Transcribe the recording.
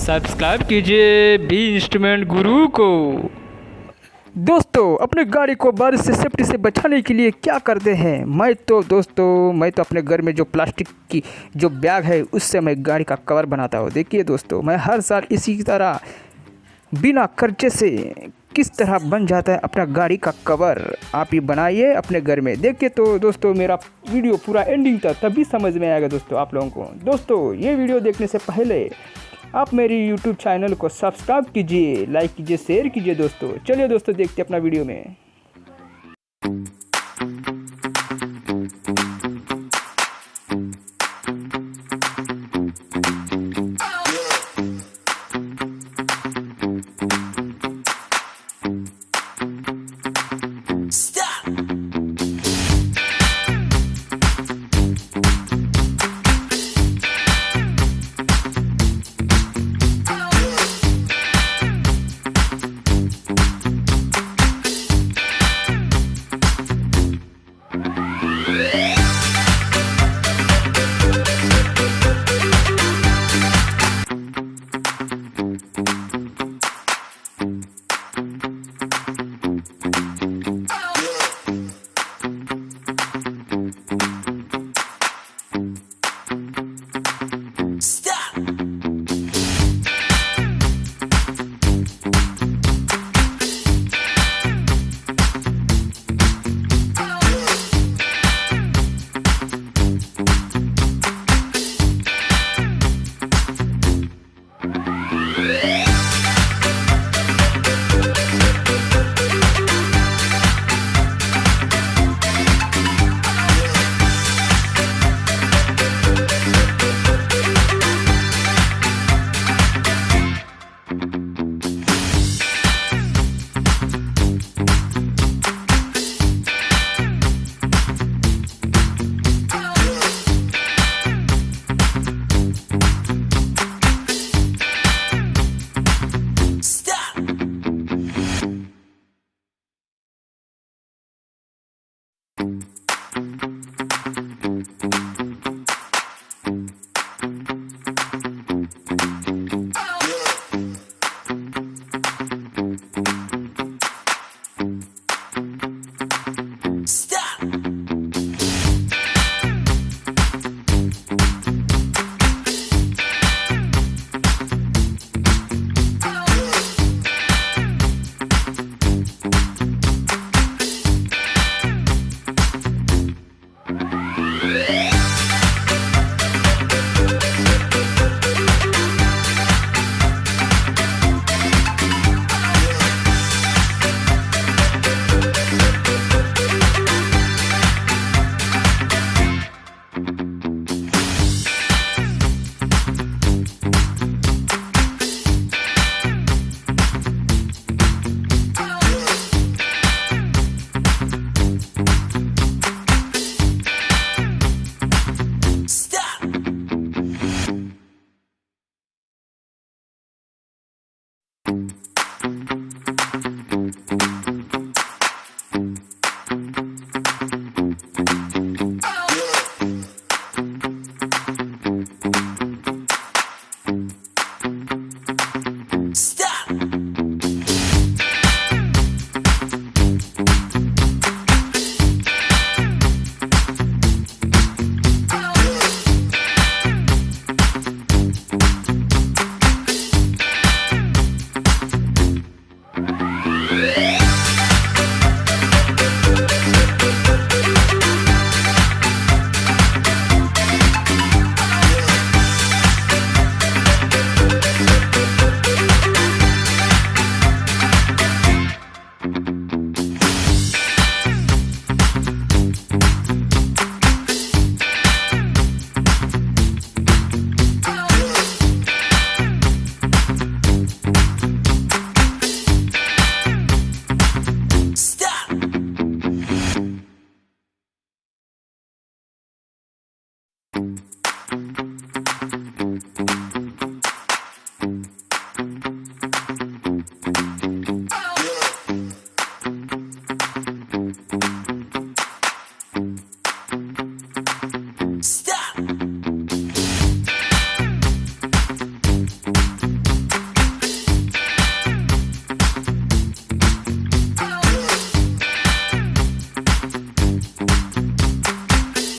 Subscribe कीजिए B instrument गुरु को। दोस्तों अपने गाड़ी को बारिश से सेफ्टी से बचाने के लिए क्या करते हैं। मैं तो अपने घर में जो प्लास्टिक की जो बैग है उससे मैं गाड़ी का कवर बनाता हूँ। देखिए दोस्तों, मैं हर साल इसी तरह बिना खर्चे से किस तरह बन जाता है अपना गाड़ी का कवर। आप ही बनाइए अपने घर में। देखिए तो दोस्तों, मेरा वीडियो पूरा एंडिंग तक तभी समझ में आएगा दोस्तों आप लोगों को। दोस्तों ये वीडियो देखने से पहले आप मेरी YouTube चैनल को सब्सक्राइब कीजिए, लाइक कीजिए, शेयर कीजिए दोस्तों। चलिए दोस्तों देखते हैं अपना वीडियो में।